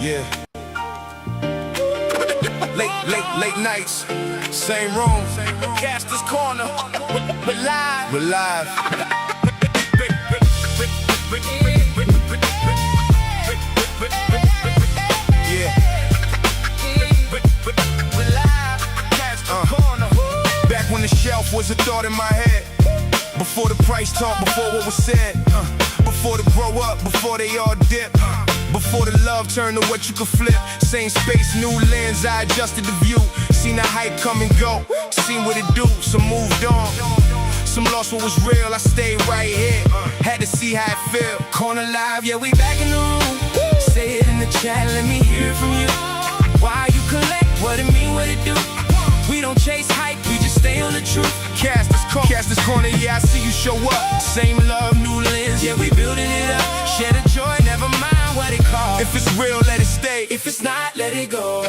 Yeah. Late nights, same room. Caster's Corner. We're live. We're live. Yeah. We're live. Caster's Corner. Back when the shelf was a thought in my head. Before the price talk, before what was said. Before the grow up, before they all dip. Before the love turned to what you could flip. Same space, new lens, I adjusted the view. Seen the hype come and go, seen what it do, so moved on. Some lost what was real, I stayed right here. Had to see how it feel. Corner live, yeah, we back in the room. Say it in the chat, let me hear it from you. Why you collect, what it mean, what it do? We don't chase hype, we just stay on the truth. Caster's Corner, yeah, I see you show up. Same love, new lens, yeah, we building it up. Share the joy, never mind what it costs. If it's real, let it stay. If it's not, let it go.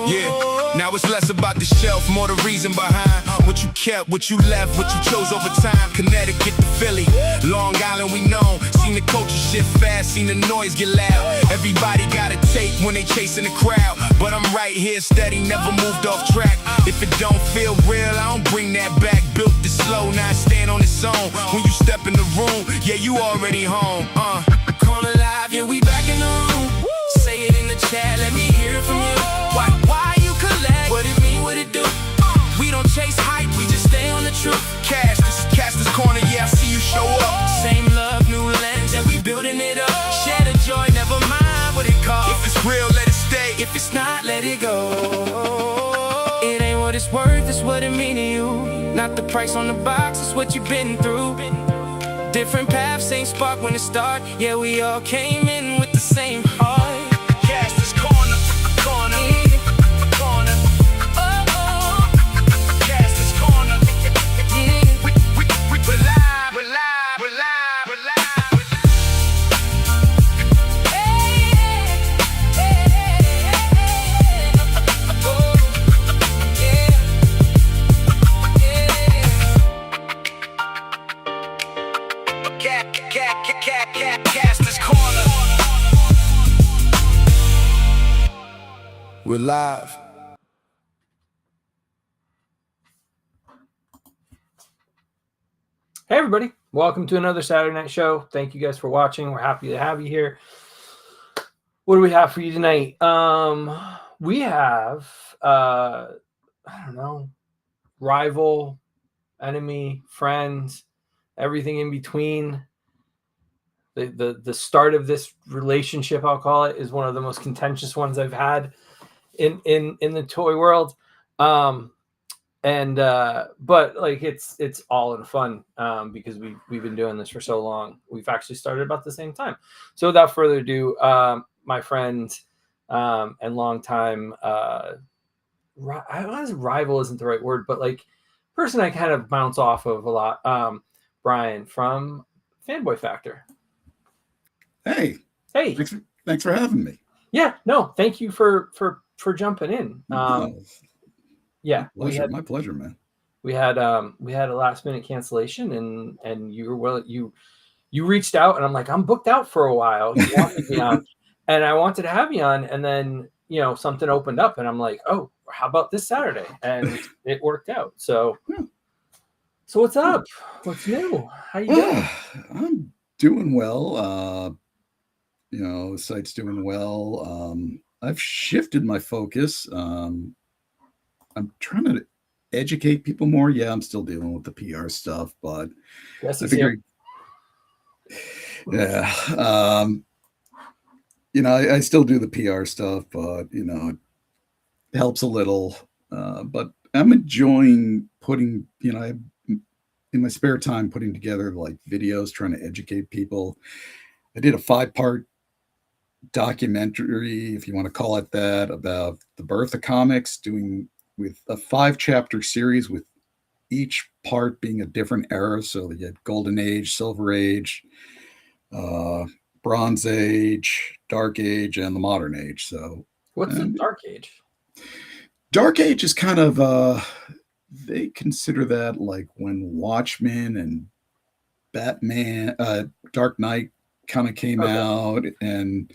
Yeah, now it's less about the shelf, more the reason behind. What you kept, what you left, what you chose over time. Connecticut to Philly, Long Island we know. Seen the culture shift fast, seen the noise get loud. Everybody got a tape when they chasing the crowd. But I'm right here steady, never moved off track. If it don't feel real, I don't bring that back. Built this slow, now I stand on its own. When you step in the room, yeah, you already home. Corner live, yeah, we back in the room. Say it in the chat, let me hear it from you. Why you collect, what it mean, what it do? We don't chase hype, we just stay on the truth. Caster's Corner, yeah, I see you show up. Same love, new lens, and we building it up. Share the joy, never mind what it costs. If it's real, let it stay. If it's not, let it go. It ain't what it's worth, it's what it mean to you. Not the price on the box, it's what you've been through. Different paths, same spark when it start. Yeah, we all came in with the same heart. Caster's Corner, corner, corner. Oh, Caster's Corner. Yeah, we're live, we're live, we're live, we're live. Hey, oh, yeah, yeah. Caster's Corner. We're live. Hey everybody, welcome to another Saturday night show. Thank you guys for watching. We're happy to have you here. What do we have for you tonight? We have I don't know, rival, enemy, friends, everything in between. The start of this relationship, I'll call it, is one of the most contentious ones I've had in the toy world. But like it's all in fun because we've been doing this for so long. We've actually started about the same time. So without further ado, my friend and longtime rival isn't the right word, but like person I kind of bounce off of a lot, Brian from Fanboy Factor. Hey, thanks for having me. Yeah, no, thank you for jumping in. Yeah, My pleasure, man. We had a last minute cancellation, and you reached out, and I'm like, I'm booked out for a while. You wanted me on, and I wanted to have you on, and then something opened up, and I'm like, oh, how about this Saturday? And it worked out. So, So what's up? What's new? How you doing? I'm doing well. The site's doing well. I've shifted my focus. I'm trying to educate people more. Yeah, I'm still dealing with the PR stuff, but Yes, I figured, yeah. I still do the PR stuff, but it helps a little. But I'm enjoying putting, in my spare time, putting together like videos, trying to educate people. I did a 5-part documentary, if you want to call it that, about the birth of comics, doing with a 5-chapter series with each part being a different era. So you had Golden Age, Silver Age, Bronze Age, Dark Age, and the Modern Age. So what's the Dark Age? Dark Age is kind of they consider that like when Watchmen and Batman, Dark Knight kind of came out, and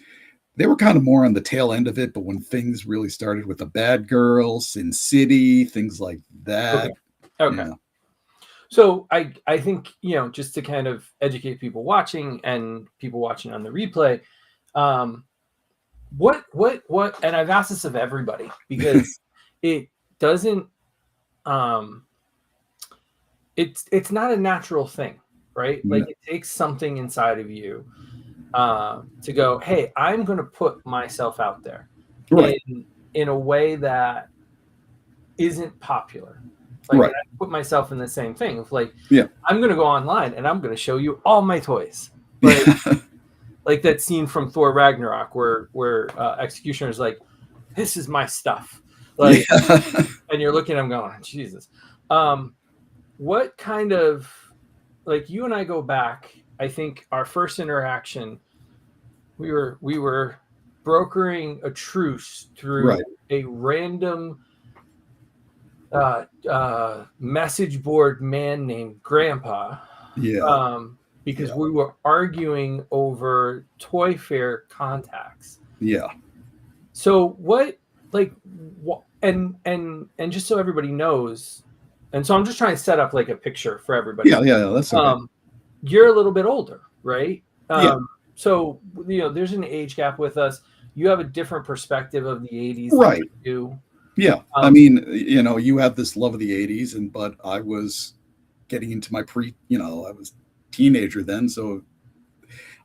they were kind of more on the tail end of it. But when things really started with the Bad Girls, Sin City, things like that. Okay. Yeah. So I think, just to kind of educate people watching and people watching on the replay, what, and I've asked this of everybody because it doesn't, it's not a natural thing, right? No. Like it takes something inside of you to go, hey, I'm going to put myself out there Right. in a way that isn't popular. Like Right. I put myself in the same thing of like, Yeah. I'm going to go online and I'm going to show you all my toys. Like, like that scene from Thor Ragnarok where Executioner is like, this is my stuff. Like, and you're looking at him going, Jesus. What kind of, like, you and I go back, I think our first interaction, we were brokering a truce through a random message board man named Grandpa. Yeah. Because we were arguing over Toy Fair contacts. Yeah. So what, like, and just so everybody knows, and so I'm just trying to set up like a picture for everybody. Yeah. That's okay. You're a little bit older, right? Yeah. So there's an age gap with us. You have a different perspective of the 80s, right? Than you do. Yeah. I mean, you have this love of the 80s, but I was getting into my I was teenager then, so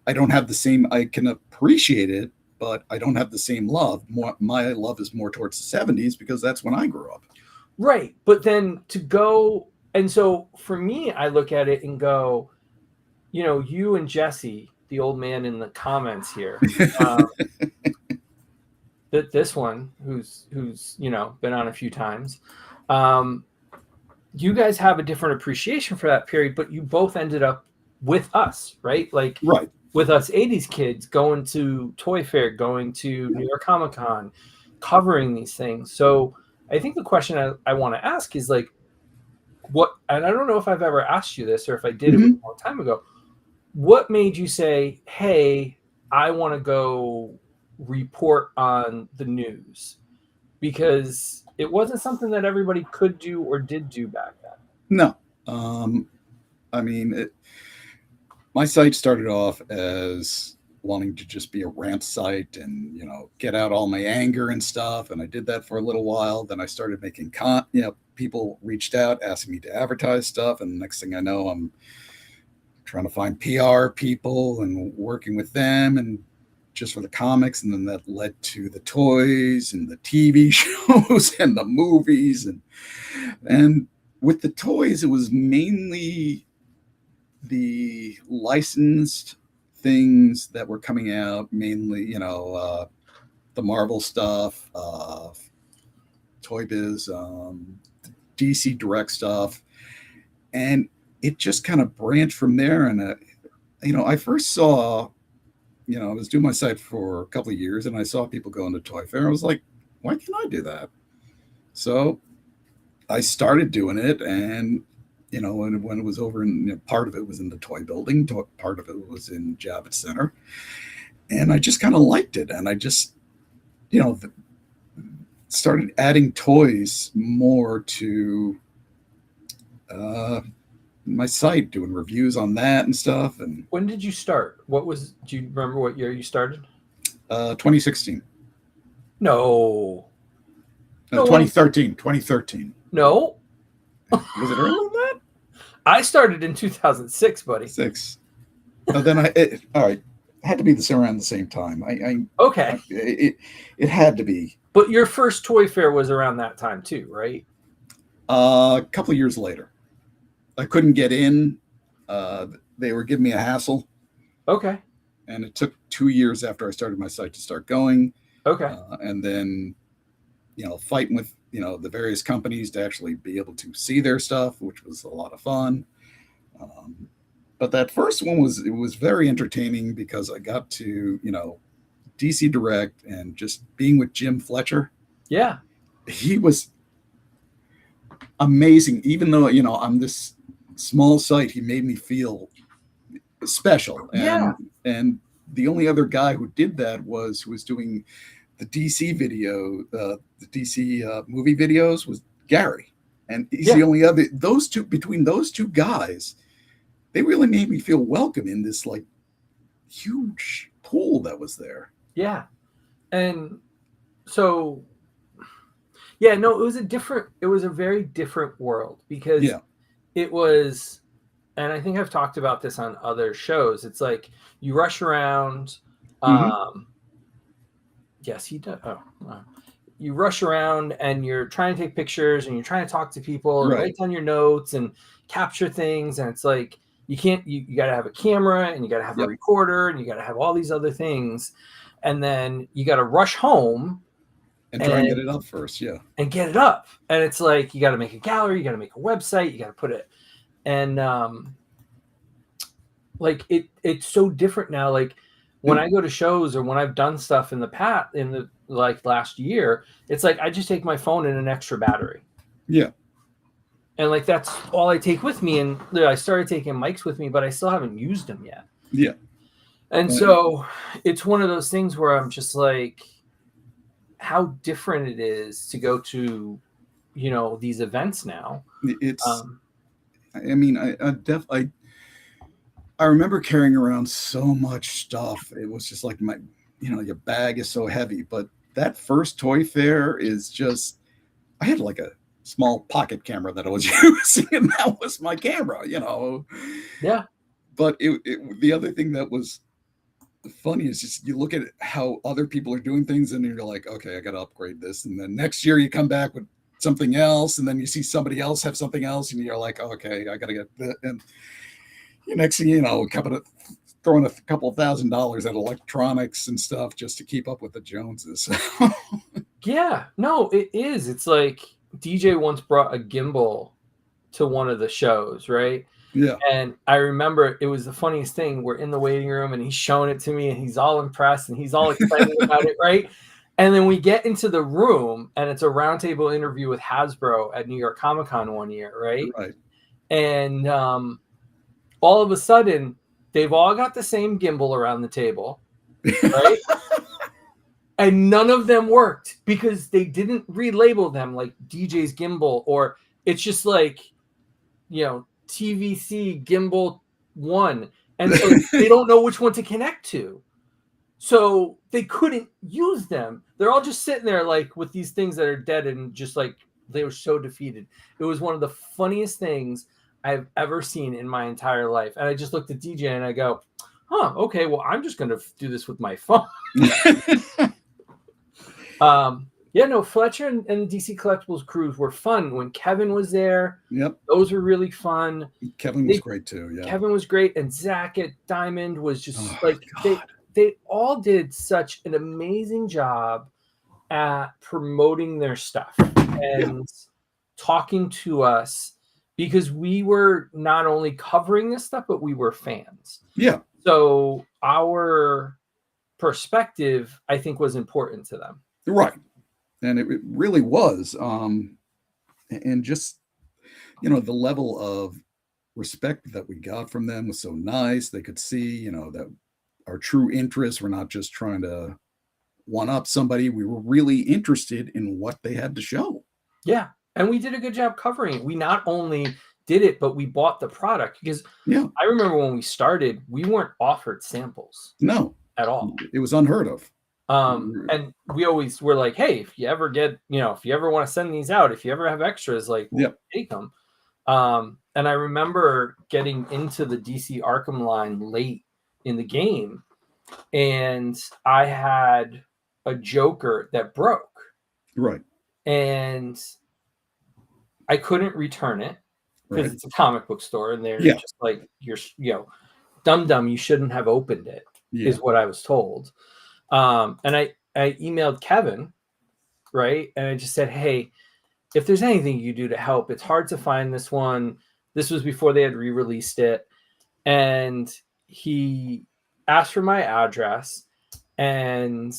I don't have the same. I can appreciate it, but I don't have the same love. My love is more towards the 70s because that's when I grew up. Right. But then to go, and so for me, I look at it and go, you and Jesse, the old man in the comments here, that this one who's been on a few times, you guys have a different appreciation for that period, but you both ended up with us, right? Like with us 80s kids going to Toy Fair, going to New York Comic Con, covering these things. So I think the question I want to ask is like, what, and I don't know if I've ever asked you this or if I did it a long time ago, what made you say, hey, I want to go report on the news? Because it wasn't something that everybody could do or did do back then. No. I mean, my site started off as wanting to just be a rant site and, get out all my anger and stuff. And I did that for a little while. Then I started making people reached out asking me to advertise stuff. And the next thing I know, I'm trying to find PR people and working with them and just for the comics. And then that led to the toys and the TV shows and the movies. And with the toys, it was mainly the licensed things that were coming out, mainly, the Marvel stuff, Toy Biz, DC Direct stuff. And it just kind of branched from there. And, I first saw, I was doing my site for a couple of years and I saw people going to Toy Fair. I was like, why can't I do that? So I started doing it. And, when it was over in, part of it was in the toy building, part of it was in Javits Center. And I just kind of liked it. And I just, started adding toys more to my site, doing reviews on that and stuff. And when did you start? Do you remember what year you started? 2016. No. 2013. No. Was it earlier than that? I started in 2006, buddy. 6. Then all right. It had to be around the same time. Okay. It had to be. But your first Toy Fair was around that time too, right? A couple of years later. I couldn't get in. They were giving me a hassle. Okay. And it took 2 years after I started my site to start going. Okay. And then, fighting with, the various companies to actually be able to see their stuff, which was a lot of fun. But that first one was very entertaining because I got to, DC Direct and just being with Jim Fletcher. Yeah. He was amazing. Even though, I'm this small site, he made me feel special. And the only other guy who did that who was doing the DC video, the DC movie videos was Gary. And he's the only other, between those two guys, they really made me feel welcome in this like huge pool that was there. Yeah. And so, yeah, no, it was a very different world because it was, and I think I've talked about this on other shows. It's like you rush around. Yes, he does. Oh, wow. You rush around and you're trying to take pictures and you're trying to talk to people and write down your notes and capture things. And it's like, you got to have a camera and you got to have a recorder and you got to have all these other things. And then you got to rush home and try and get it up first. Yeah. And get it up. And it's like, you got to make a gallery, you got to make a website, you got to put it. And like it's so different now. Like when I go to shows or when I've done stuff in the like last year, it's like I just take my phone and an extra battery. Yeah. And like that's all I take with me. And I started taking mics with me, but I still haven't used them yet. Yeah. And so it's one of those things where I'm just like, how different it is to go to, these events now. It's, I mean, I remember carrying around so much stuff. It was just like your bag is so heavy, but that first toy fair is just, I had like a small pocket camera that I was using and that was my camera, Yeah. But the other thing that was funny is just you look at how other people are doing things and you're like, okay, I got to upgrade this. And then next year you come back with something else and then you see somebody else have something else and you're like, okay, I got to get that. And next thing you know, throwing a couple $1,000s at electronics and stuff just to keep up with the Joneses. Yeah, no, it is. It's like DJ once brought a gimbal to one of the shows, right? Yeah. And I remember it was the funniest thing. We're in the waiting room and he's showing it to me and he's all impressed and he's all excited about it, right? And then we get into the room and it's a roundtable interview with Hasbro at New York Comic Con one year, right? Right. And all of a sudden, they've all got the same gimbal around the table, right? And none of them worked because they didn't relabel them like DJ's gimbal, or it's just like, TVC gimbal 1. And so they don't know which one to connect to. So they couldn't use them. They're all just sitting there like with these things that are dead and just like they were so defeated. It was one of the funniest things I've ever seen in my entire life. And I just looked at DJ and I go, okay, well, I'm just going to do this with my phone. Fletcher and DC Collectibles crews were fun when Kevin was there. Yep. Those were really fun. Kevin was great too. Yeah. Kevin was great. And Zach at Diamond was just they all did such an amazing job at promoting their stuff and talking to us, because we were not only covering this stuff, but we were fans. Yeah. So our perspective, I think, was important to them. Right. And it really was. And just, the level of respect that we got from them was so nice. They could see, that our true interests were not just trying to one up somebody. We were really interested in what they had to show. Yeah. And we did a good job covering it. We not only did it, but we bought the product, because I remember when we started, we weren't offered samples. No. At all. It was unheard of. And we always were like, hey, if you ever get, if you ever want to send these out, if you ever have extras, like, take them. And I remember getting into the DC Arkham line late in the game, and I had a Joker that broke. Right. And I couldn't return it because it's a comic book store, and they're just like, you're, dumb, you shouldn't have opened it, is what I was told. And I emailed Kevin, right? And I just said, hey, if there's anything you do to help, it's hard to find this one. This was before they had re-released it. And he asked for my address. And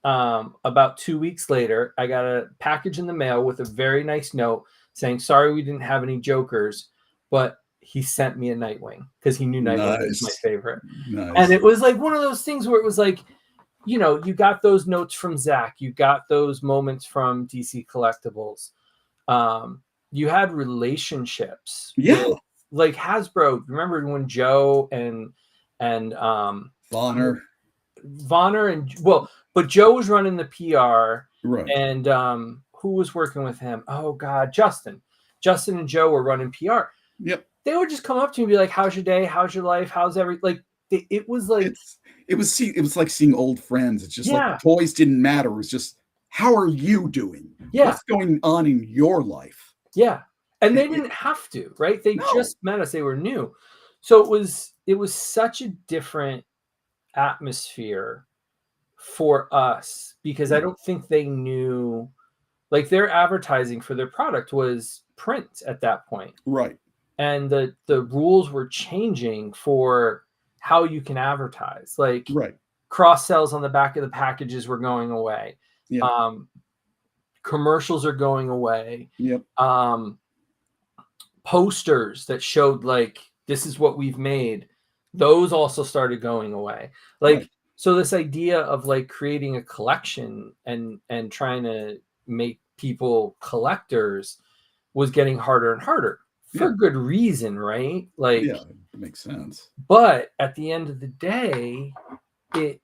about 2 weeks later, I got a package in the mail with a very nice note saying, sorry, we didn't have any Jokers, but he sent me a Nightwing because he knew Nightwing was my favorite. Nice. And it was like one of those things where it was like, you know, you got those notes from Zach, you got those moments from DC Collectibles. You had relationships. Yeah. With, like Hasbro. Remember when Joe and Vonner and but Joe was running the PR, right? And who was working with him? Oh God, Justin and Joe were running PR. Yep. They would just come up to me and be like, "How's your day? How's your life? How's everything?" Like it was like it was like seeing old friends. It's just Yeah. like toys didn't matter. It was just, how are you doing? Yeah. What's going on in your life? Yeah. And they didn't have to, right? They No. just met us. They were new. So it was such a different atmosphere for us because I don't think they knew, like, their advertising for their product was print at that point. Right. And the rules were changing for how you can advertise. Like Right. cross sells on the back of the packages were going away. Yeah. Commercials are going away. Yep. Posters that showed like this is what we've made, those also started going away. Like Right. So this idea of like creating a collection and trying to make people collectors was getting harder and harder for good reason, right? Like Yeah, it makes sense. But at the end of the day, it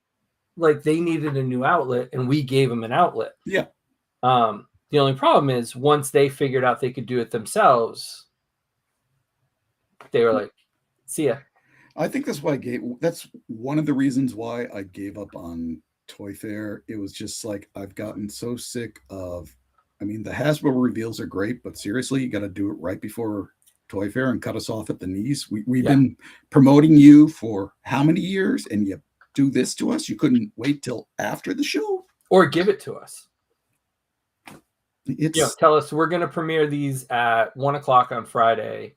like they needed a new outlet and we gave them an outlet. Yeah. The only problem is once they figured out they could do it themselves, they were like, "See ya." I think that's one of the reasons why I gave up on Toy Fair. It was just like I've gotten so sick of. I mean, the Hasbro reveals are great, but seriously, you got to do it right before Toy Fair and cut us off at the knees. We've been promoting you for how many years, and you do this to us? You couldn't wait till after the show, or give it to us. It's tell us we're going to premiere these at 1:00 on Friday.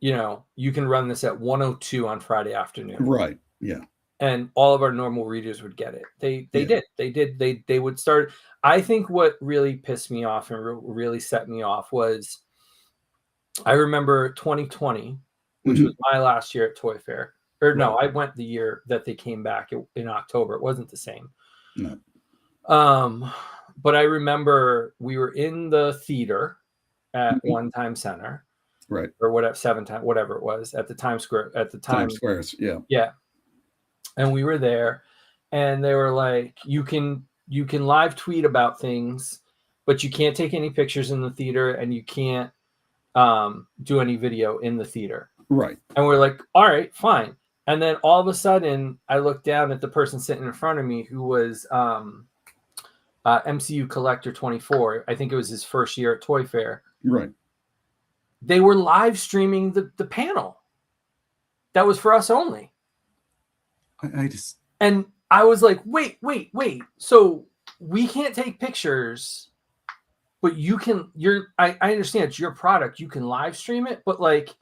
You know, you can run this at 1:02 on Friday afternoon. Right. Yeah. And all of our normal readers would get it. They would start. I think what really pissed me off and really set me off was I remember 2020, which was my last year at Toy Fair. Or no, I went the year that they came back in October. It wasn't the same. No. But I remember we were in the theater at One Time Center. Right. Or whatever it was at the Times Square at the time. Times Squares, yeah. Yeah. And we were there and they were like, you can live tweet about things, but you can't take any pictures in the theater and you can't do any video in the theater. Right. And we're like, all right, fine. And then all of a sudden I looked down at the person sitting in front of me who was MCU Collector 24. I think it was his first year at Toy Fair. Right. They were live streaming the panel. That was for us only. And I was like, wait. So we can't take pictures, but I understand it's your product. You can live stream it, but like,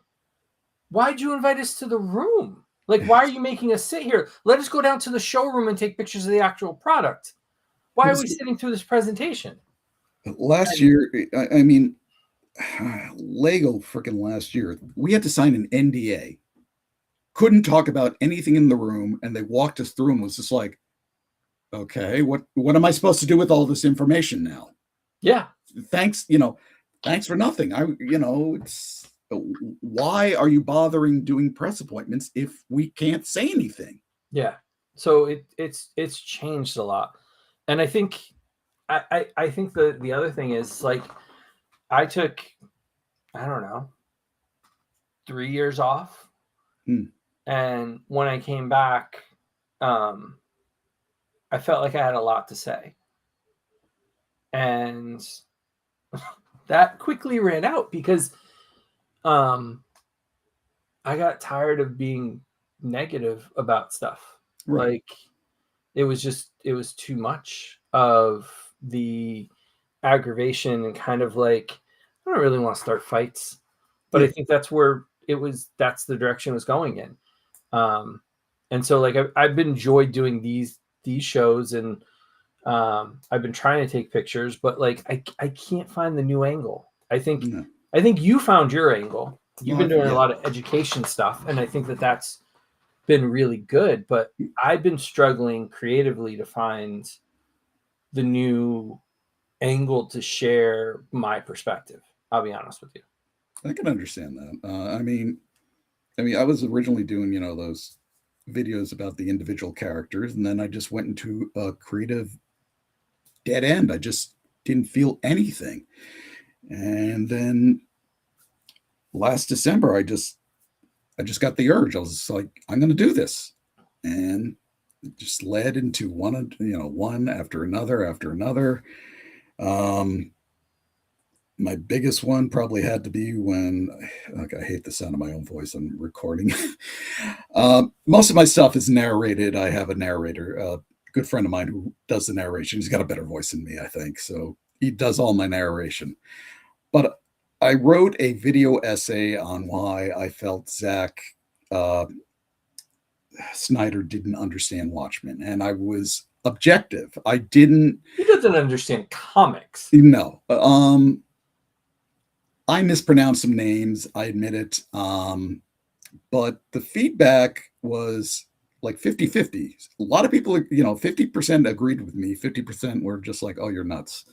why'd you invite us to the room? Like, why are you making us sit here? Let us go down to the showroom and take pictures of the actual product. Why are we sitting through this presentation? Last year, I mean, Lego freaking last year, we had to sign an NDA. Couldn't talk about anything in the room, and they walked us through and was just like, okay, what am I supposed to do with all this information now? Yeah. Thanks for nothing. It's why are you bothering doing press appointments if we can't say anything? Yeah. So it's changed a lot. And I think I think the other thing is like I took, I don't know, 3 years off. And when I came back, I felt like I had a lot to say. And that quickly ran out because I got tired of being negative about stuff. Right. Like it was too much of the aggravation and kind of like, I don't really want to start fights, but I think that's where that's the direction it was going in. And so like I've been enjoyed doing these shows and I've been trying to take pictures, but like I can't find the new angle. I think you found your angle. you've been doing a lot of education stuff, and I think that that's been really good. But I've been struggling creatively to find the new angle to share my perspective. I'll be honest with you. I can understand that. I was originally doing, those videos about the individual characters, and then I just went into a creative dead end. I just didn't feel anything. And then last December, I just got the urge. I was just like, I'm going to do this. And it just led into one after another. My biggest one probably had to be when, I hate the sound of my own voice. I'm recording. Most of my stuff is narrated. I have a narrator, a good friend of mine who does the narration. He's got a better voice than me, I think. So he does all my narration. But I wrote a video essay on why I felt Zack Snyder didn't understand Watchmen. And I was objective. I didn't. He doesn't understand comics. No. I mispronounced some names. I admit it. But the feedback was like 50-50. A lot of people, 50% agreed with me. 50% were just like, oh, you're nuts.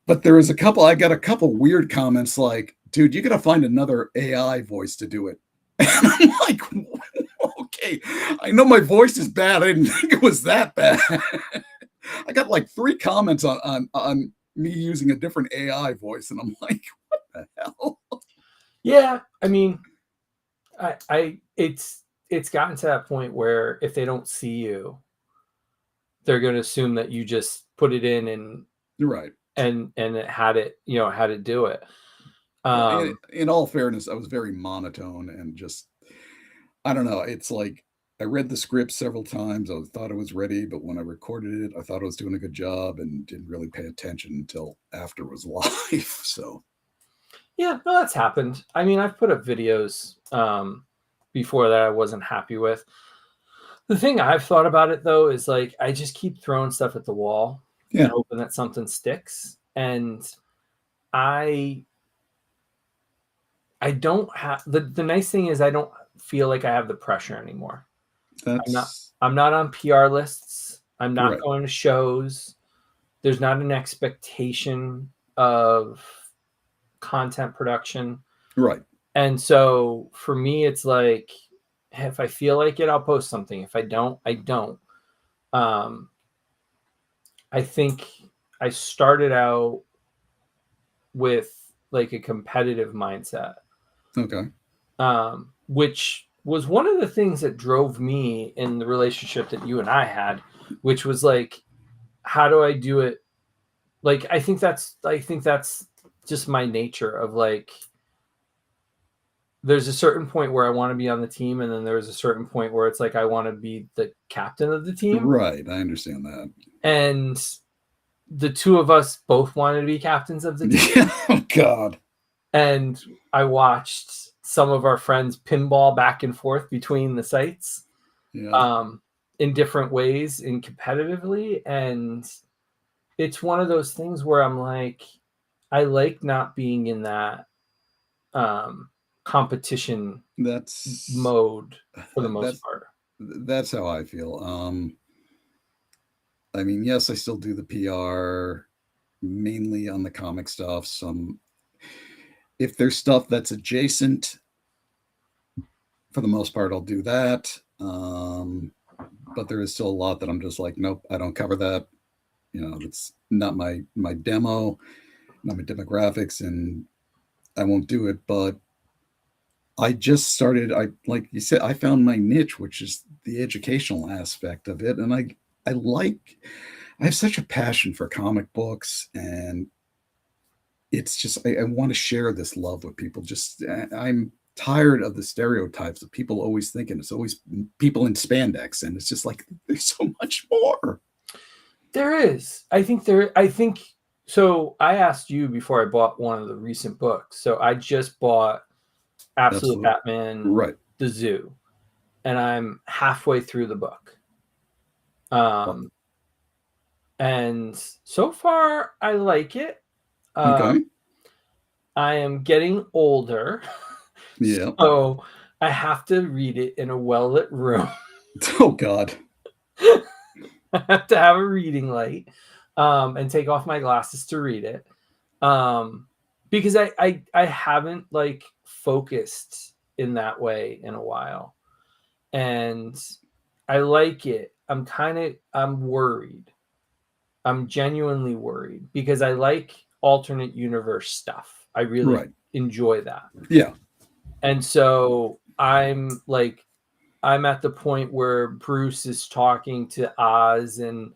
But I got a couple weird comments like, dude, you got to find another AI voice to do it. And I'm like, okay, I know my voice is bad. I didn't think it was that bad. I got like 3 comments on me using a different AI voice. And I'm like, what the hell? Yeah. I mean, it's gotten to that point where if they don't see you, they're going to assume that you just put it in and you're right. And it had it, how to do it. In all fairness, I was very monotone and just, I don't know. It's like I read the script several times. I thought I was ready, but when I recorded it, I thought I was doing a good job and didn't really pay attention until after it was live. So, yeah, no, that's happened. I mean, I've put up videos before that I wasn't happy with. The thing I've thought about it though is like I just keep throwing stuff at the wall. Yeah. And hoping that something sticks. And I don't have the nice thing is I don't feel like I have the pressure anymore. I'm not on PR lists. I'm not going to shows. There's not an expectation of content production. Right. And so for me, it's like if I feel like it, I'll post something. If I don't, I don't. I think I started out with like a competitive mindset. Okay. Which was one of the things that drove me in the relationship that you and I had, which was like, how do I do it? Like, I think that's just my nature of like, there's a certain point where I want to be on the team. And then there's a certain point where it's like, I want to be the captain of the team. Right. I understand that. And the two of us both wanted to be captains of the team. Oh, God. And I watched some of our friends pinball back and forth between the sites in different ways and competitively. And it's one of those things where I'm like, I like not being in that competition mode for the most part. That's how I feel. I mean, yes, I still do the PR mainly on the comic stuff. If there's stuff that's adjacent, for the most part, I'll do that. But there is still a lot that I'm just like, nope, I don't cover that. It's not my demo, not my demographics, and I won't do it. But I just started, like you said, I found my niche, which is the educational aspect of it. And I have such a passion for comic books, and it's just, I want to share this love with people. I'm tired of the stereotypes of people always thinking it's always people in spandex. And it's just like, there's so much more. There is. So I asked you before I bought one of the recent books. So I just bought Absolute Batman, right, The Zoo, and I'm halfway through the book. And so far I like it. Okay. I am getting older Yeah. So I have to read it in a well-lit room. Oh God. I have to have a reading light, and take off my glasses to read it. Because I haven't like focused in that way in a while. And I like it. I'm worried. I'm genuinely worried because I like alternate universe stuff. I really Right. enjoy that. Yeah. And so I'm at the point where Bruce is talking to Oz and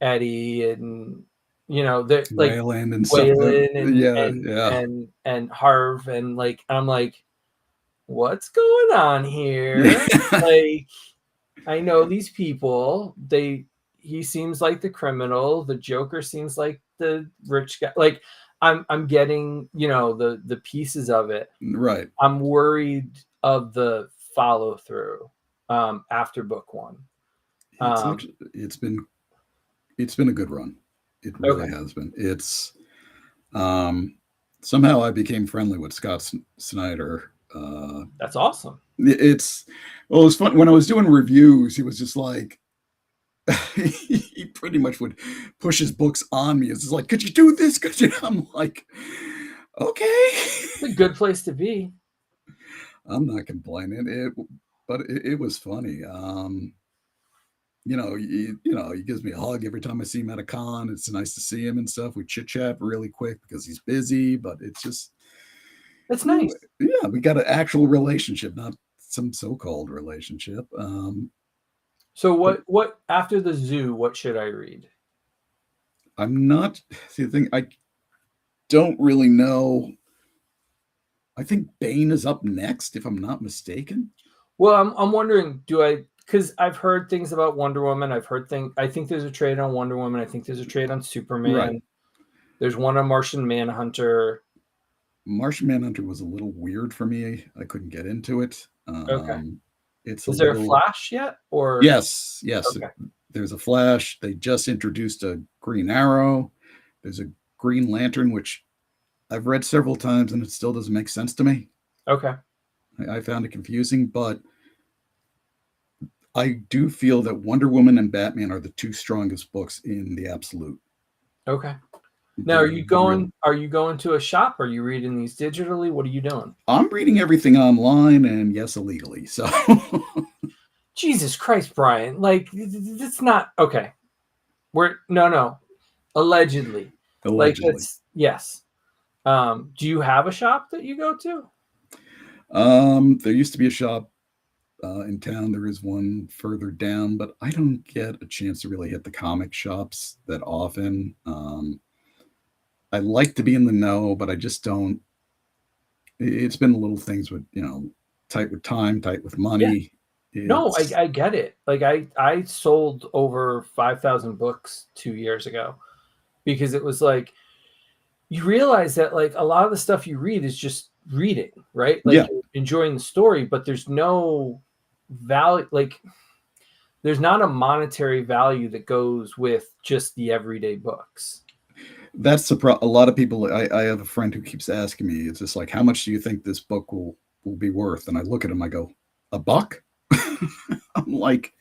Eddie and they're like Wayland and stuff. Waylon Yeah. Yeah. and Harv and like I'm like, what's going on here? Like, I know these people. He seems like the criminal. The Joker seems like the rich guy. Like I'm getting, the pieces of it. Right. I'm worried of the follow through after book one. It's been a good run. It really Okay. has been. It's somehow I became friendly with Scott Snyder. That's awesome. It's well, it was fun when I was doing reviews. He was just like, he pretty much would push his books on me. It's just like, could you do this? Could you? I'm like, okay. It's a good place to be. I'm not complaining. But it was funny. He gives me a hug every time I see him at a con. It's nice to see him and stuff. We chit chat really quick because he's busy, but it's just, It's nice. Yeah, we got an actual relationship, not some so-called relationship. So what after the zoo, what should I read? I'm not, see the thing, I don't really know. I think Bane is up next, if I'm not mistaken. Well, I'm wondering, because I've heard things about Wonder Woman. I think there's a trade on Wonder Woman. I think there's a trade on Superman. Right. There's one on Martian Manhunter. Martian Manhunter was a little weird for me. I couldn't get into it. Okay. Is there a Flash yet? Or yes. Okay. There's a Flash. They just introduced a Green Arrow. There's a Green Lantern, which I've read several times and it still doesn't make sense to me. Okay. I found it confusing, but I do feel that Wonder Woman and Batman are the two strongest books in the absolute. Okay. Now, are you going to a shop? Are you reading these digitally? What are you doing? I'm reading everything online and yes, illegally. So Jesus Christ, Brian. Like, it's not okay. No. Allegedly. Like, yes. Do you have a shop that you go to? There used to be a shop in town. There is one further down, but I don't get a chance to really hit the comic shops that often. I like to be in the know, but I just don't. It's been little things with, tight with time, tight with money. Yeah. No, I get it. Like I sold over 5,000 books 2 years ago because it was like, you realize that like a lot of the stuff you read is just reading, right? Like you're enjoying the story, but there's no value. Like there's not a monetary value that goes with just the everyday books. That's a lot of people. I have a friend who keeps asking me, it's just like, how much do you think this book will be worth? And I look at him, I go, $1? I'm like,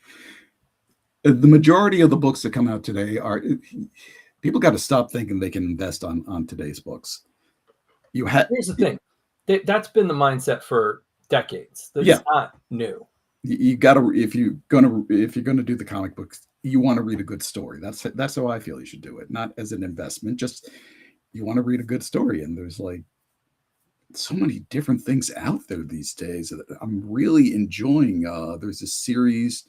the majority of the books that come out today are, people got to stop thinking they can invest on today's books. Here's the thing. That's been the mindset for decades. That's not new. You got to, if you're gonna do the comic books, you want to read a good story. That's how I feel you should do it. Not as an investment, just you want to read a good story. And there's like so many different things out there these days that I'm really enjoying. There's a series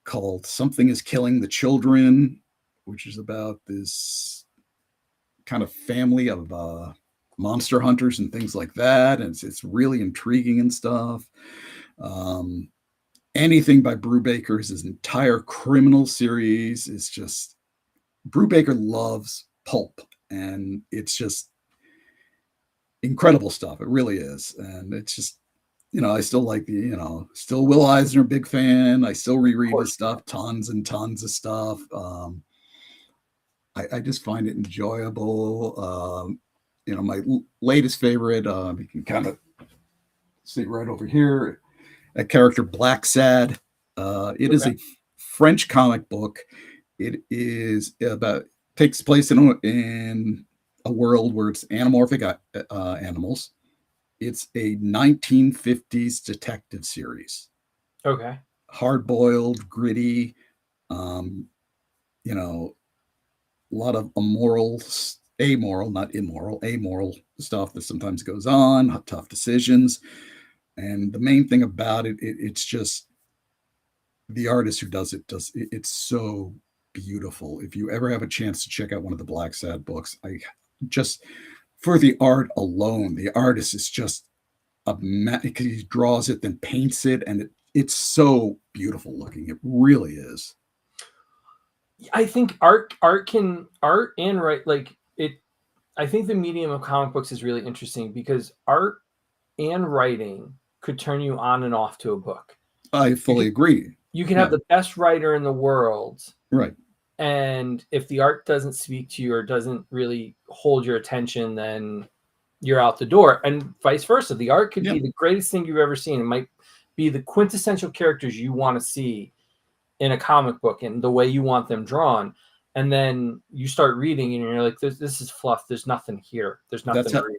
called Something is Killing the Children, which is about this kind of family of monster hunters and things like that. And it's really intriguing and stuff. Anything by Brubaker, his entire criminal series is just, Brubaker loves pulp, and it's just incredible stuff. It really is. And it's just, I still like still Will Eisner, big fan. I still reread his stuff, tons and tons of stuff. I just find it enjoyable. My latest favorite, you can kind of see right over here, a character Black Sad. It is a French comic book. It is about takes place in a world where it's anamorphic animals. It's a 1950s detective series. Okay. Hard-boiled, gritty, you know, a lot of amoral, not immoral, amoral stuff that sometimes goes on, tough decisions. And the main thing about it's just the artist who does it's so beautiful. If you ever have a chance to check out one of the Black Sad books, I just for the art alone, the artist is just because he draws it, then paints it, and it's so beautiful looking. It really is. I think art and right like it. I think the medium of comic books is really interesting because art and writing could turn you on and off to a book. I fully agree. You can have the best writer in the world, right? And if the art doesn't speak to you or doesn't really hold your attention, then you're out the door. And vice versa. The art could be the greatest thing you've ever seen. It might be the quintessential characters you want to see in a comic book and the way you want them drawn. And then you start reading and you're like, this is fluff. There's nothing here. There's nothing to read.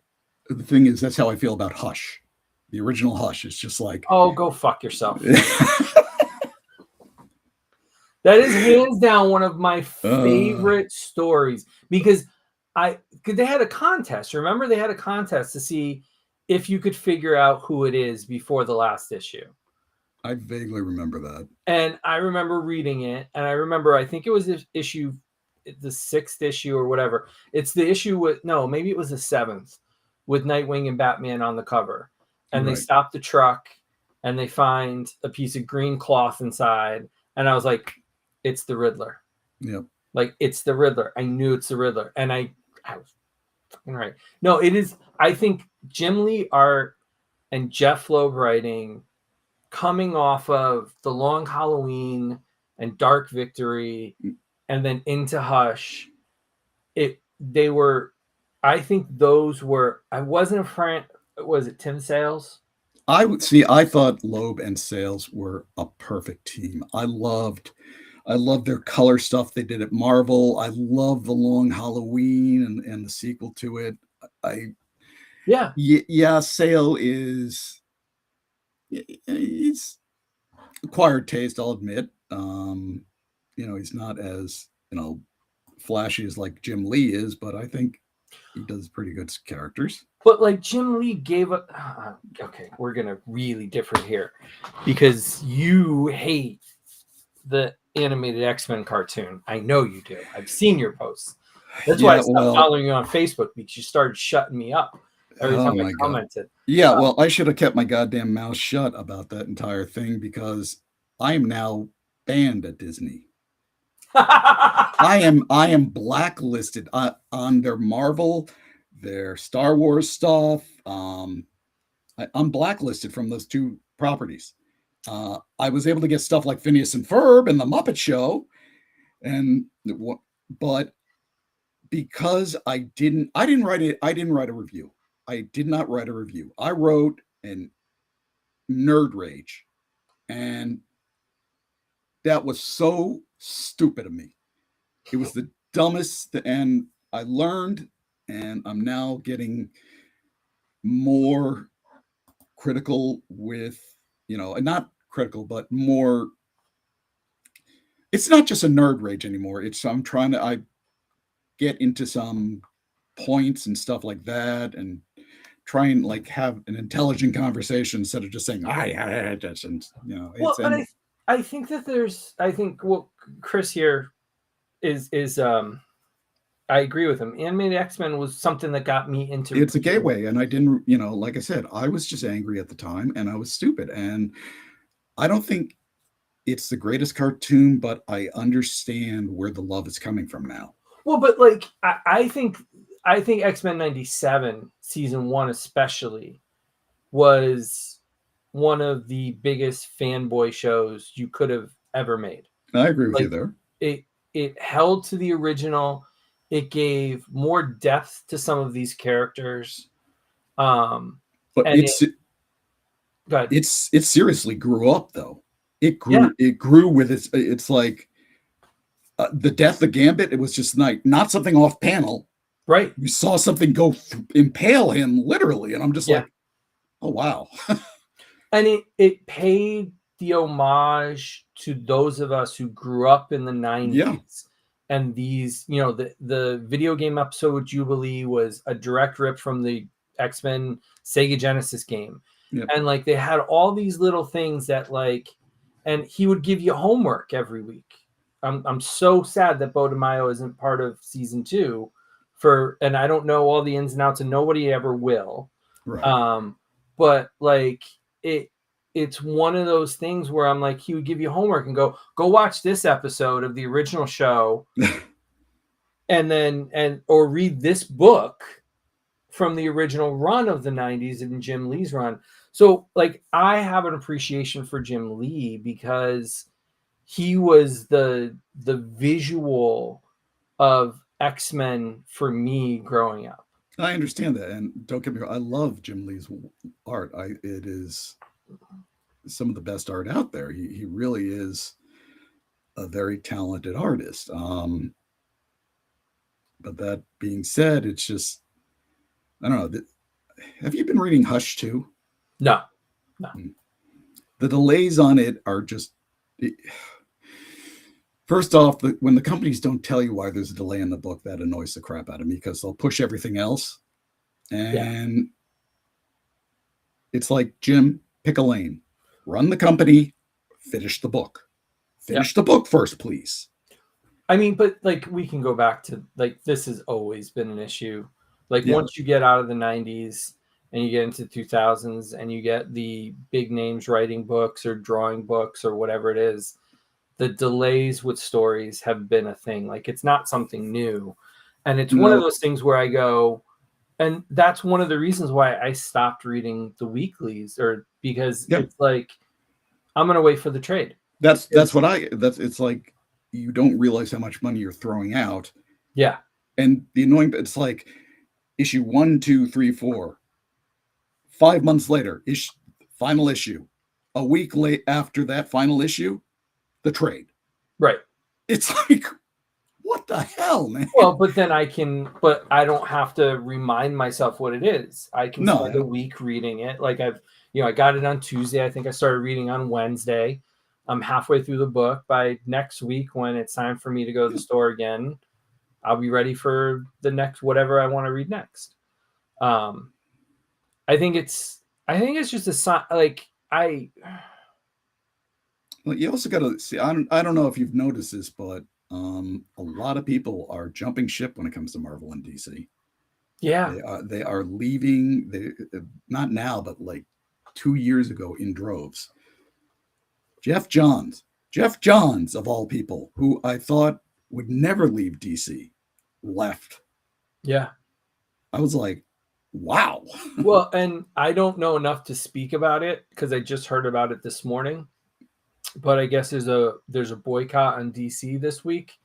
The thing is, that's how I feel about Hush. The original Hush is just like, oh, go fuck yourself. That is hands down one of my favorite stories because they had a contest. Remember, they had a contest to see if you could figure out who it is before the last issue. I vaguely remember that. And I remember reading it, and I remember, I think it was the 6th issue or whatever. It's the issue maybe it was the 7th with Nightwing and Batman on the cover. And they stop the truck and they find a piece of green cloth inside. And I was like, it's the Riddler. Yep. Like, it's the Riddler. I knew it's the Riddler. And I was fucking right. No, it is. I think Jim Lee art and Jeff Loeb writing coming off of The Long Halloween and Dark Victory and then into Hush, I think those were, I wasn't a friend. Was it Tim Sales? I thought Loeb and Sales were a perfect team. I loved their color stuff they did at Marvel. I love The Long Halloween and the sequel to it. Sale he's acquired taste, I'll admit. He's not as, flashy as like Jim Lee is, but I think he does pretty good characters. But like Jim Lee gave up. Okay, we're gonna really differ here because you hate the animated X-Men cartoon. I know you do. I've seen your posts. That's why I stopped following you on Facebook because you started shutting me up every time I commented. Yeah, well, I should have kept my goddamn mouth shut about that entire thing because I am now banned at Disney. I am blacklisted on their Marvel, their Star Wars stuff. I'm blacklisted from those two properties. I was able to get stuff like Phineas and Ferb and the Muppet Show, but because I didn't write it. I didn't write a review. I did not write a review. I wrote an Nerd Rage, and that was so stupid of me. It was the dumbest, and I learned, and I'm now getting more critical with, not critical, but more. It's not just a Nerd Rage anymore. I'm trying to, I get into some points and stuff like that, and try and like have an intelligent conversation instead of just saying, I think that what Chris here is I agree with him. Animated X-Men was something that got me into it's a gateway, and I didn't, like I said, I was just angry at the time and I was stupid, and I don't think it's the greatest cartoon, but I understand where the love is coming from now. Well, but like I think X-Men 97 season 1 especially was one of the biggest fanboy shows you could have ever made. I agree with you there. It held to the original. It gave more depth to some of these characters. But Good. it seriously grew up though. Yeah. It grew with it's like the death of Gambit. It was just like not something off panel. Right. You saw something go impale him literally, and I'm just Yeah. like, oh wow. And it paid the homage to those of us who grew up in the 90s. Yeah. And these, the video game episode Jubilee was a direct rip from the X-Men Sega Genesis game. Yep. And like they had all these little things that like, and he would give you homework every week. I'm so sad that Bo DeMaio isn't part of season 2 and I don't know all the ins and outs, and nobody ever will. Right. But like it's one of those things where I'm like, he would give you homework and go watch this episode of the original show or read this book from the original run of the 90s and Jim Lee's run. So like I have an appreciation for Jim Lee because he was the visual of X-Men for me growing up. I understand that, and don't get me wrong, I love Jim Lee's art. It is some of the best art out there. He really is a very talented artist. But that being said, it's just I don't know. Have you been reading Hush too? No. The delays on it are just. First off, when the companies don't tell you why there's a delay in the book, that annoys the crap out of me because they'll push everything else. And it's like, Jim, pick a lane. Run the company, finish the book. Finish the book first, please. I mean, but like we can go back to like this has always been an issue. Like once you get out of the 90s and you get into 2000s and you get the big names writing books or drawing books or whatever it is, the delays with stories have been a thing. Like it's not something new. And it's one of those things where I go, and that's one of the reasons why I stopped reading the weeklies, because it's like, I'm going to wait for the trade. It's like, you don't realize how much money you're throwing out. Yeah. And the annoying, it's like issue 1, 2, 3, 4, 5 months later, final issue, a week late after that final issue, the trade. Right. It's like, what the hell, man? Well, but then I don't have to remind myself what it is. I can spend a week reading it. Like I got it on Tuesday. I think I started reading on Wednesday. I'm halfway through the book. By next week, when it's time for me to go to the store again, I'll be ready for the next, whatever I want to read next. I think it's just a sign. Like well, you also got to see. I don't know if you've noticed this, but a lot of people are jumping ship when it comes to Marvel and DC. Yeah, they are leaving. They not now, but like 2 years ago in droves. Jeff Johns of all people, who I thought would never leave DC, left. Yeah, I was like, wow. Well, and I don't know enough to speak about it because I just heard about it this morning. But I guess there's a boycott on DC this week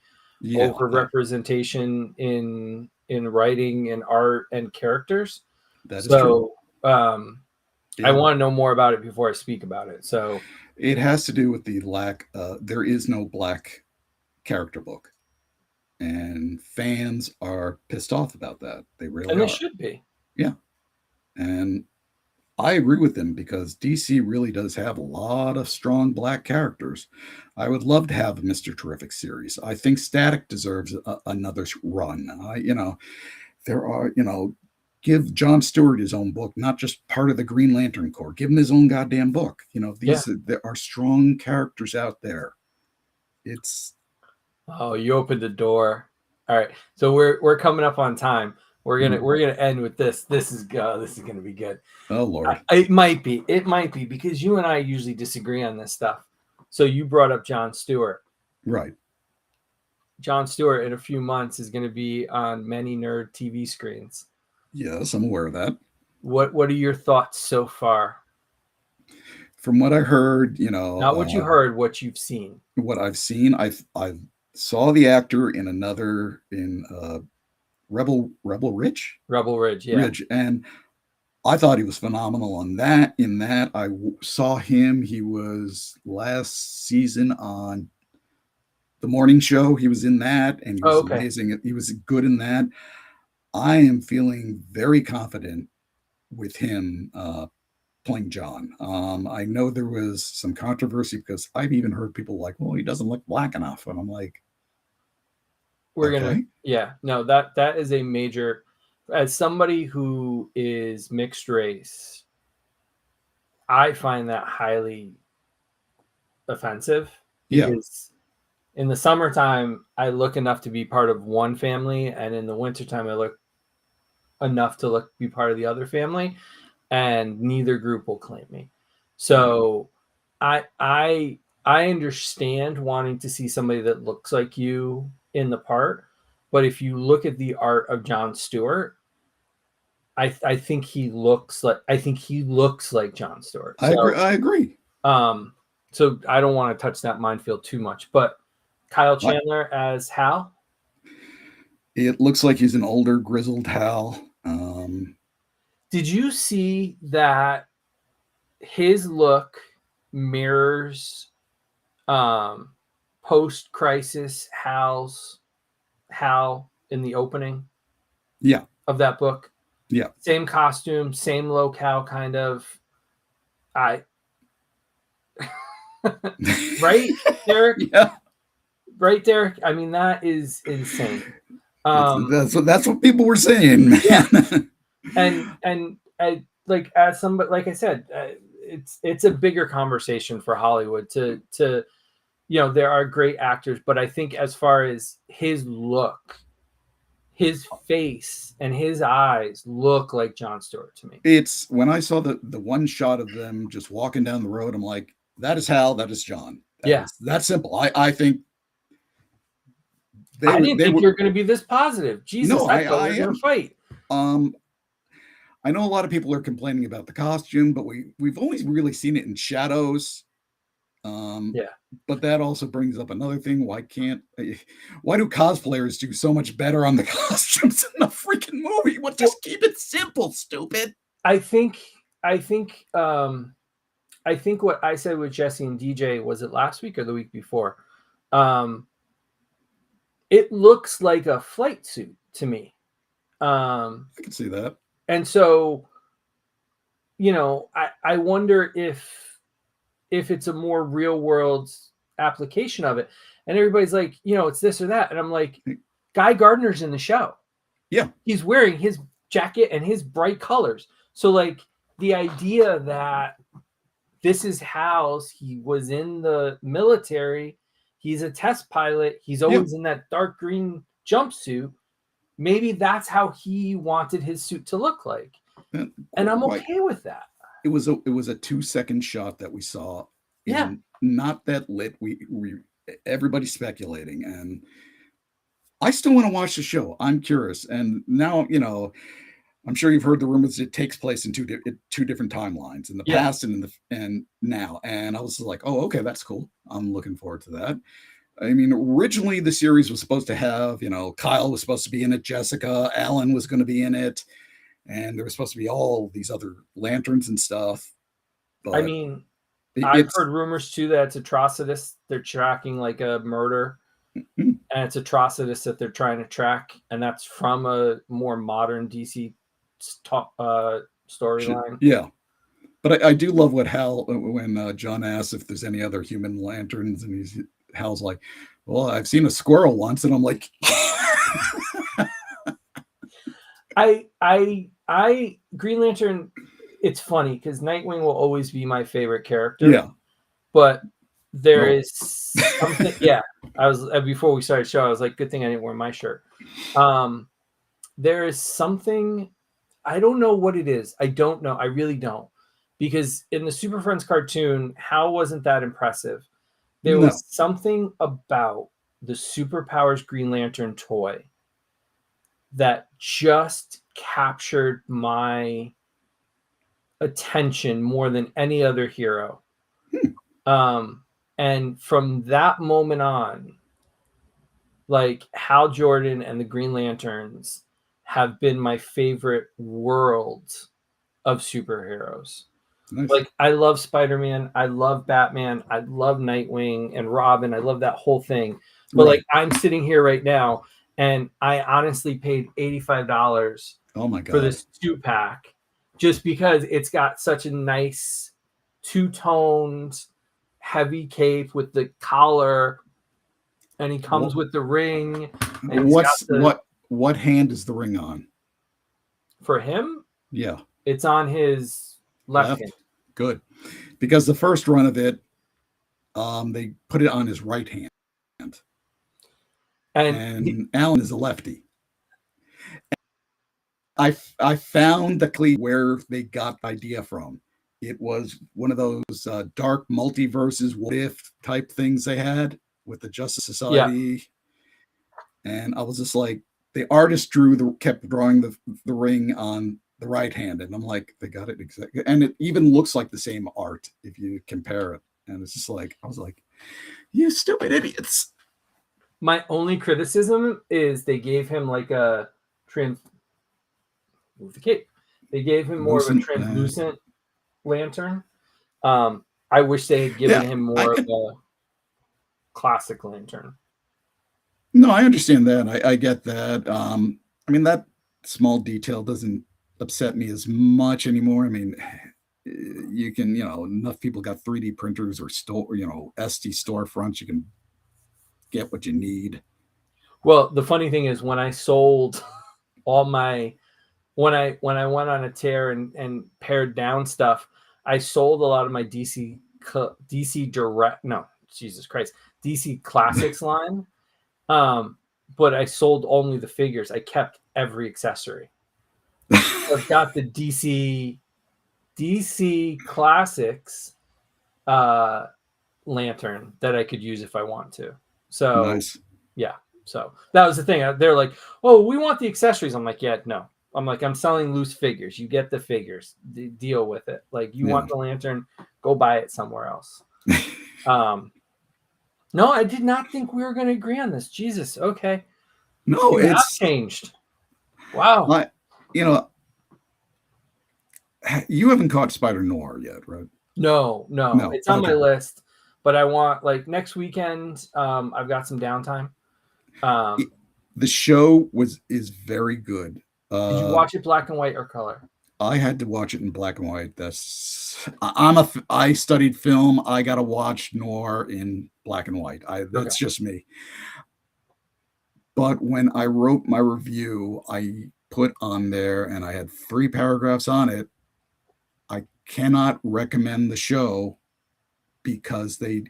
over representation in writing and art and characters. That is true. I want to know more about it before I speak about it. So it has to do with the lack. There is no black character book, and fans are pissed off about that. They really and they are. should be. Yeah, and I agree with them because DC really does have a lot of strong black characters. I would love to have a Mr. Terrific series. I think Static deserves another run. There are, give John Stewart his own book, not just part of the Green Lantern Corps. Give him his own goddamn book. There are strong characters out there. Oh, you opened the door. All right. So we're coming up on time. We're gonna end with this. This is gonna be good. Oh Lord, it might be because you and I usually disagree on this stuff. So you brought up John Stewart, right? John Stewart in a few months is going to be on many nerd TV screens. Yes, I'm aware of that. What are your thoughts so far? From what I heard, not what you heard, what you've seen. What I've seen, I saw the actor in Rebel Ridge. Rebel Ridge, yeah. And I thought he was phenomenal on that. In that, saw him. He was last season on the morning show. He was in that, and he was amazing. He was good in that. I am feeling very confident with him playing John. I know there was some controversy because I've even heard people like, well, he doesn't look black enough. And I'm like, that is a major, as somebody who is mixed race, I find that highly offensive because in the summertime, I look enough to be part of one family. And in the wintertime, I look enough to be part of the other family, and neither group will claim me. So I understand wanting to see somebody that looks like you in the part, but if you look at the art of Jon Stewart, I think he looks like Jon Stewart. So, I agree. So I don't want to touch that minefield too much, but Kyle Chandler as Hal. It looks like he's an older, grizzled Hal. Did you see that his look mirrors post-crisis Hal in the opening of that book? Yeah. Same costume, same locale, kind of. Right, Derek? Yeah. Right, Derek? I mean, that is insane. That's what people were saying, man. Yeah. and like, as somebody, like I said, it's a bigger conversation for Hollywood to there are great actors, but I think as far as his look, his face and his eyes look like Jon Stewart to me. It's when I saw the one shot of them just walking down the road, I'm like, that is Hal, that is John. That's simple. I think I didn't think you're going to be this positive. Jesus, no, I thought we were going to fight. I know a lot of people are complaining about the costume, but we've only really seen it in shadows. But that also brings up another thing. Why do cosplayers do so much better on the costumes in the freaking movie? Just keep it simple, stupid. I think what I said with Jesse and DJ, was it last week or the week before? It looks like a flight suit to me. I can see that. And so, I wonder if it's a more real world application of it. And everybody's like, it's this or that. And I'm like, Guy Gardner's in the show. Yeah. He's wearing his jacket and his bright colors. So like the idea that this is Hal's, he was in the military, he's a test pilot, he's always in that dark green jumpsuit. Maybe that's how he wanted his suit to look like. And I'm okay with that. It was a 2-second shot that we saw. Not that lit. We everybody's speculating, and I still want to watch the show. I'm curious, and now I'm sure you've heard the rumors it takes place in two different timelines, in the past and now. And I was like, oh, okay, that's cool. I'm looking forward to that. I mean, originally the series was supposed to have, Kyle was supposed to be in it, Jessica, Alan was going to be in it, and there was supposed to be all these other lanterns and stuff. But I mean, I've heard rumors too that it's Atrocitus. They're tracking like a murder, and it's Atrocitus that they're trying to track, and that's from a more modern DC storyline. Yeah. But I do love what Hal, when John asks if there's any other human lanterns, and Hal's like, well, I've seen a squirrel once, and I'm like, I Green Lantern, it's funny because Nightwing will always be my favorite character. Yeah. But there is something, I was, before we started the show, I was like, good thing I didn't wear my shirt. There is something, I don't know what it is. I don't know. I really don't. Because in the Super Friends cartoon, Hal wasn't that impressive. There was something about the Superpowers Green Lantern toy that just captured my attention more than any other hero. And from that moment on, like, Hal Jordan and the Green Lanterns have been my favorite world of superheroes. Nice. Like, I love Spider-Man, I love Batman, I love Nightwing and Robin, I love that whole thing. But Right. like, I'm sitting here right now, and I honestly paid $85 Oh my for God. this 2-pack just because it's got such a nice two-toned heavy cape with the collar, and he comes with the ring. And What hand is the ring on? For him, Yeah. it's on his left hand. Good. Because the first run of it, they put it on his right hand. And Alan is a lefty. I found the where they got the idea from. It was one of those dark multiverses, what if type things they had with the Justice Society. Yeah. And I was just like, the artist kept drawing the ring on the right hand. And I'm like, they got it exactly. And it even looks like the same art if you compare it. And it's just like, I was like, you stupid idiots. My only criticism is they gave him like a move the cape. They gave him more of a translucent lantern. I wish they had given him more of a classic lantern. No, I understand that. I get that. I mean, that small detail doesn't upset me as much anymore. I mean, you can, enough people got 3D printers or SD storefronts. You can get what you need. Well, the funny thing is, when I sold all my, when I went on a tear and pared down stuff, I sold a lot of my DC Classics line. But I sold only the figures. I kept every accessory. I've got the DC Classics lantern that I could use if I want to. So nice. Yeah. So that was the thing. They're like, "Oh, we want the accessories." I'm like, "Yeah, no." I'm like, "I'm selling loose figures. You get the figures. Deal with it. Like, you want the lantern, go buy it somewhere else." No, I did not think we were going to agree on this. Jesus. Okay. No, it's changed. Wow. You haven't caught Spider Noir yet, right? No. It's on my list, but I want, like, next weekend. I've got some downtime. The show is very good. Did you watch it black and white or color? I had to watch it in black and white. I studied film. I got to watch noir in black and white. That's just me. But when I wrote my review, I put on there, and I had 3 paragraphs on it. I cannot recommend the show because they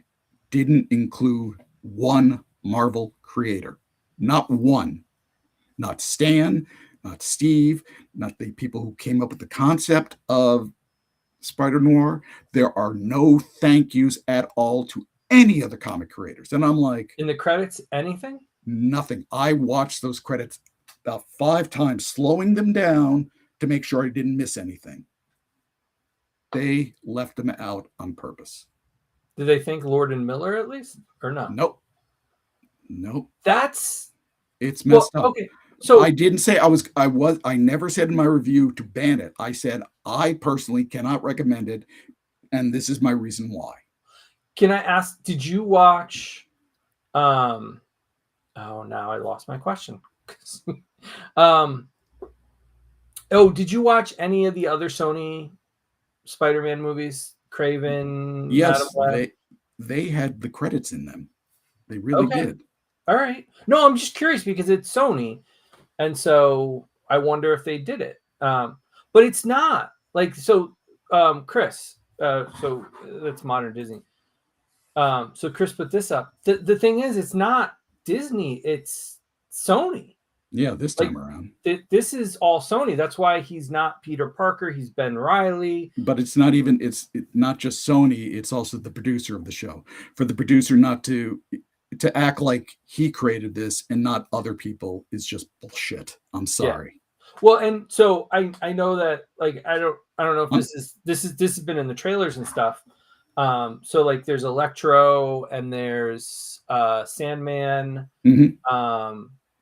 didn't include one Marvel creator. Not one. Not Stan, not Steve, not the people who came up with the concept of Spider Noir. There are no thank yous at all to any of the comic creators. And I'm like, in the credits, anything? Nothing. I watched those credits about 5 times, slowing them down to make sure I didn't miss anything. They left them out on purpose. Did they think Lord and Miller at least, or not? Nope. It's messed up. Okay. So I didn't say I never said in my review to ban it. I said I personally cannot recommend it, and this is my reason why. Can I ask, did you watch now I lost my question. Did you watch any of the other Sony Spider-Man movies? Craven? Yes, they had the credits in them. They really did. All right. No, I'm just curious because it's Sony, and so I wonder if they did it. But it's not like so. Chris, so that's modern Disney. So Chris put this up. The thing is, it's not Disney. It's Sony. Yeah, this time around. This is all Sony. That's why he's not Peter Parker. He's Ben Reilly. But it's not just Sony. It's also the producer of the show. For the producer not to act like he created this and not other people is just bullshit. I'm sorry. Yeah. Well, and so I know that, like, I don't know if this has been in the trailers and stuff. So like there's Electro and there's Sandman,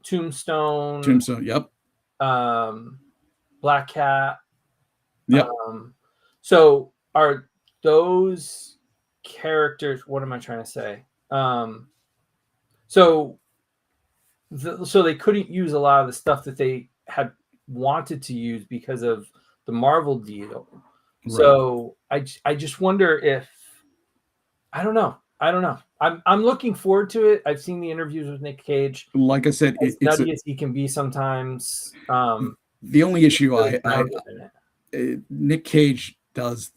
Tombstone, yep. Black Cat, Yep. So are those characters? What am I trying to say? So they couldn't use a lot of the stuff that they had wanted to use because of the Marvel deal. Right. So I just wonder if I don't know. I'm looking forward to it. I've seen the interviews with Nick Cage. Like I said, As nutty as he can be sometimes. The only issue really grounded in it. Nick Cage does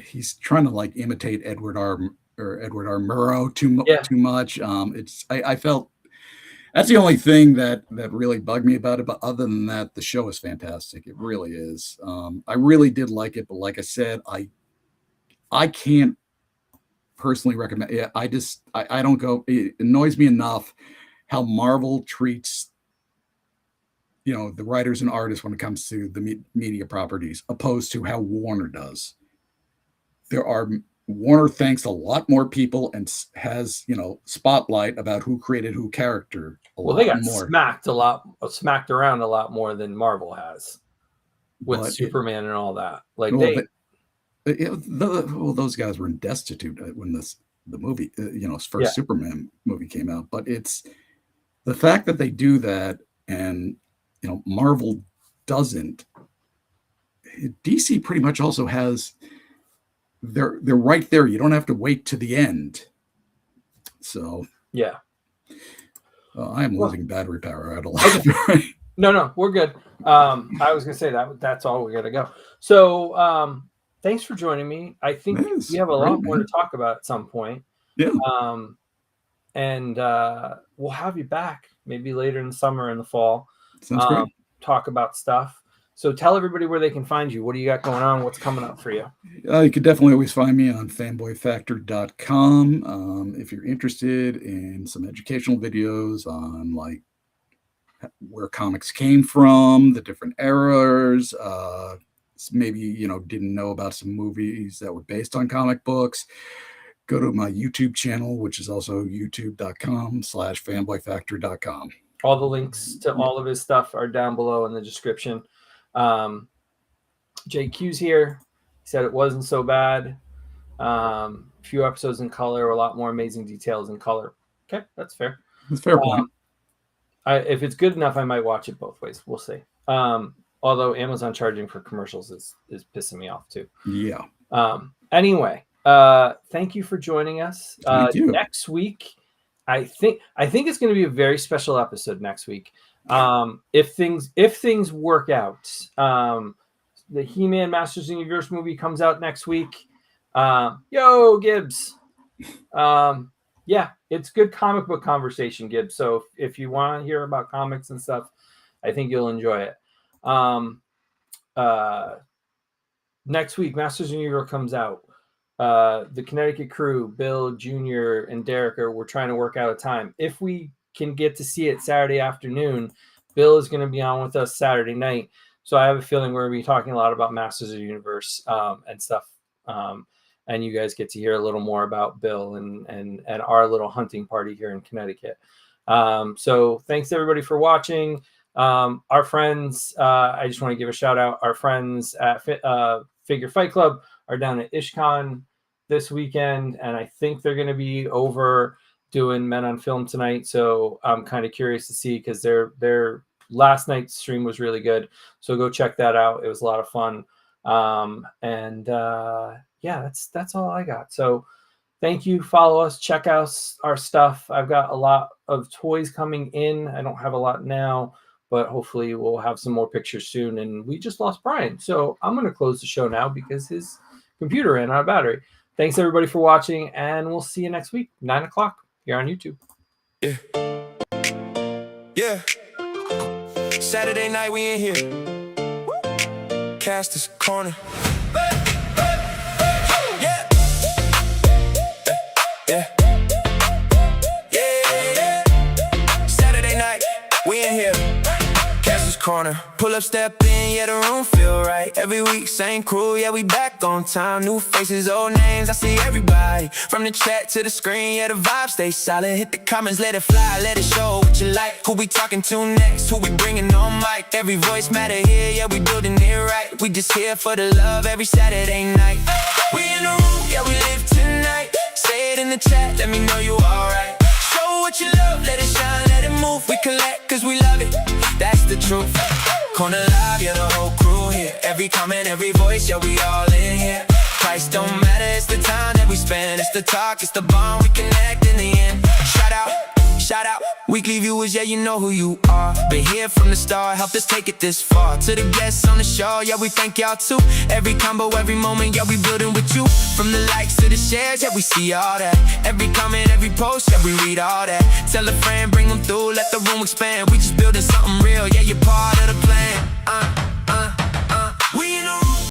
he's trying to like imitate Edward R. Murrow too much. I felt that's the only thing that really bugged me about it. But other than that, the show is fantastic. It really is. I really did like it, but like I said, I can't personally recommend. Yeah, I don't go. It annoys me enough how Marvel treats the writers and artists when it comes to the media properties, opposed to how Warner does. Warner thanks a lot more people and has spotlight about who created who character. They got smacked around a lot more than Marvel has with Superman and all that. Like those guys were destitute when the movie, first Superman movie came out. But it's the fact that they do that and Marvel doesn't. DC pretty much also has. They're right there. You don't have to wait to the end. So yeah, I am losing battery power out a lot. Okay. No, we're good. I was gonna say that's all we gotta go. So thanks for joining me. I think we have a lot more to talk about at some point. Yeah. And we'll have you back maybe later in the summer and the fall. Sounds great. Talk about stuff. So tell everybody where they can find you. What do you got going on? What's coming up for you? You can definitely always find me on fanboyfactor.com. If you're interested in some educational videos on like where comics came from, the different eras, maybe, didn't know about some movies that were based on comic books, go to my YouTube channel, which is also youtube.com/fanboyfactor.com. All the links to all of his stuff are down below in the description. JQ's here. He said it wasn't so bad. Few episodes in color, a lot more amazing details in color. Okay, that's fair. That's fair point. If it's good enough, I might watch it both ways. We'll see. Although Amazon charging for commercials is pissing me off too. Yeah. Anyway, thank you for joining us. Thank you. Next week, I think it's going to be a very special episode next week. If things work out, the He-Man Masters of the Universe movie comes out next week. Yo, Gibbs. Yeah, it's good comic book conversation, Gibbs. So if you want to hear about comics and stuff, I think you'll enjoy it. Next week, Masters of the Universe comes out. The Connecticut crew, Bill, Junior, and Derek we're trying to work out a time. If we can get to see it Saturday afternoon, Bill is going to be on with us Saturday night. So I have a feeling we're going to be talking a lot about Masters of the Universe and stuff. And you guys get to hear a little more about Bill and our little hunting party here in Connecticut. So thanks everybody for watching. Our friends, I just want to give a shout out. Our friends at Figure Fight Club are down at IshCon this weekend, and I think they're going to be over doing Men on Film tonight. So I'm kind of curious to see, because their last night's stream was really good. So go check that out. It was a lot of fun. Yeah, that's all I got. So thank you. Follow us, check out our stuff. I've got a lot of toys coming in. I don't have a lot now, but hopefully we'll have some more pictures soon. And we just lost Brian. So I'm going to close the show now because his computer ran out of battery. Thanks everybody for watching, and we'll see you next week, 9 o'clock here on YouTube. Yeah. Saturday night we in here. Cast is Korner. Yeah. Saturday night we in here. Korner. Pull up, step in, yeah, the room feel right. Every week, same crew, yeah, we back on time. New faces, old names, I see everybody. From the chat to the screen, yeah, the vibe stay solid. Hit the comments, let it fly, let it show what you like. Who we talking to next? Who we bringing on mic? Every voice matter here, yeah, we building it right. We just here for the love every Saturday night. We in the room, yeah, we live tonight. Say it in the chat, let me know you alright. Show what you love, let it shine, let it move. We collect cause we love it, that's the truth. Korner Live, yeah, the whole crew here. Every comment, every voice, yeah, we all in here. Price don't matter, it's the time that we spend. It's the talk, it's the bond, we connect in the end. Shout out, weekly viewers, yeah, you know who you are. Been here from the start, helped us take it this far. To the guests on the show, yeah, we thank y'all too. Every combo, every moment, yeah, we building with you. From the likes to the shares, yeah, we see all that. Every comment, every post, yeah, we read all that. Tell a friend, bring them through, let the room expand. We just building something real, yeah, you're part of the plan.